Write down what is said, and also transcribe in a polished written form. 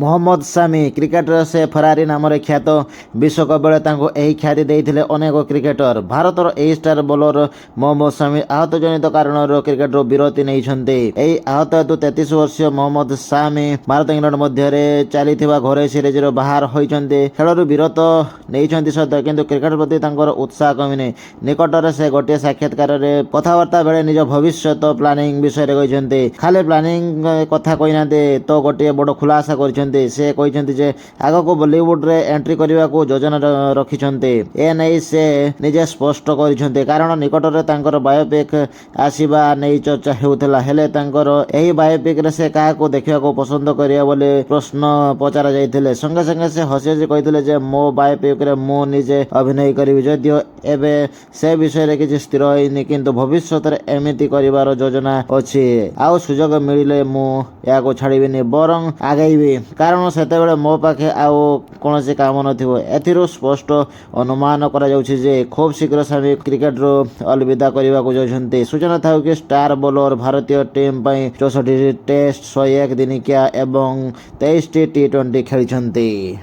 Mohammad Shami cricketer ସେ Ferrari ନାମରେ ଖ୍ୟାତ। ବିଶ୍ୱକପ୍ ବେଳେ ତାଙ୍କୁ ଏହି ଖ୍ୟାତି ଦେଇଥିଲେ ଅନେକ କ୍ରିକେଟର। ଭାରତର ଏହି ଷ୍ଟାର ବୋଲର ମହମ୍ମଦ ସାମି ଆହତଜନିତ କାରଣରୁ କ୍ରିକେଟରୁ ବିରତି ନେଇଛନ୍ତି। ଏହି ଆହତ ହେତୁ 33 ବର୍ଷୀୟ ମହମ୍ମଦ ସାମି ଭାରତ ଇଂଲଣ୍ଡ ମଧ୍ୟରେ ଚାଲିଥିବା ଘରୋଇ ସିରିଜରୁ ବାହାର ହୋଇଛନ୍ତି। ଖେଳରୁ ବିରତ ନେଇଛନ୍ତି ସତ, କିନ୍ତୁ କ୍ରିକେଟ ପ୍ରତି ତାଙ୍କର ଉତ୍ସାହ କମିନି। ନିକଟରେ ସେ ଗୋଟିଏ ସାକ୍ଷାତକାରରେ କଥାବାର୍ତ୍ତା ବେଳେ ନିଜ ଭବିଷ୍ୟତ ପ୍ଲାନିଂ ବିଷୟରେ କହିଛନ୍ତି। ଖାଲି ପ୍ଲାନିଂ କଥା କହିନାହାନ୍ତି ତ ଗୋଟିଏ ବଡ଼ ଖୁଲାସା କରିଛନ୍ତି। ସେ କହିଛନ୍ତି ଯେ ଆଗକୁ ବଲିଉଡରେ ଏଣ୍ଟ୍ରି କରିବାକୁ ଯୋଜନା ରଖିଛନ୍ତି। ଏନେଇ ସେ ନିଜେ ସ୍ପଷ୍ଟ କରିଛନ୍ତି। କାରଣ ନିକଟରେ ତାଙ୍କର ବାୟୋପିକ୍ ଆସିବା ନେଇ ଚର୍ଚ୍ଚା ହେଉଥିଲା। ହେଲେ ତାଙ୍କର ଏହି ବାୟୋପିକ୍ରେ ସେ କାହାକୁ ଦେଖିବାକୁ ପସନ୍ଦ କରିବେ ବୋଲି ପ୍ରଶ୍ନ ପଚରାଯାଇଥିଲେ ସଙ୍ଗେ ସଙ୍ଗେ ସେ ହସି ହସି କହିଥିଲେ ଯେ ମୋ ବାୟୋପିକ୍ରେ ମୁଁ ନିଜେ ଅଭିନୟ କରିବି। ଯଦିଓ ଏବେ ସେ ବିଷୟରେ କିଛି ସ୍ଥିର ହୋଇନି, କିନ୍ତୁ ଭବିଷ୍ୟତରେ ଏମିତି କରିବାର ଯୋଜନା ଅଛି। ଆଉ ସୁଯୋଗ ମିଳିଲେ ମୁଁ ଏହାକୁ ଛାଡ଼ିବିନି, ବରଂ ଆଗେଇବି। କାରଣ ସେତେବେଳେ ମୋ ପାଖେ ଆଉ କୌଣସି କାମ ନଥିବ। ଏଥିରୁ ସ୍ପଷ୍ଟ ଅନୁମାନ କରାଯାଉଛି ଯେ ଖୁବ୍ ଶୀଘ୍ର ସାମି କ୍ରିକେଟରୁ ଅଲବିଦା କରିବାକୁ ଯାଉଛନ୍ତି। ସୂଚନା ଥାଉ କି ଷ୍ଟାର ବୋଲର ଭାରତୀୟ ଟିମ୍ ପାଇଁ 64ଟି ଟେଷ୍ଟ, 101 ଦିନିକିଆ ଏବଂ 23ଟି ଟି20 ଖେଳିଛନ୍ତି।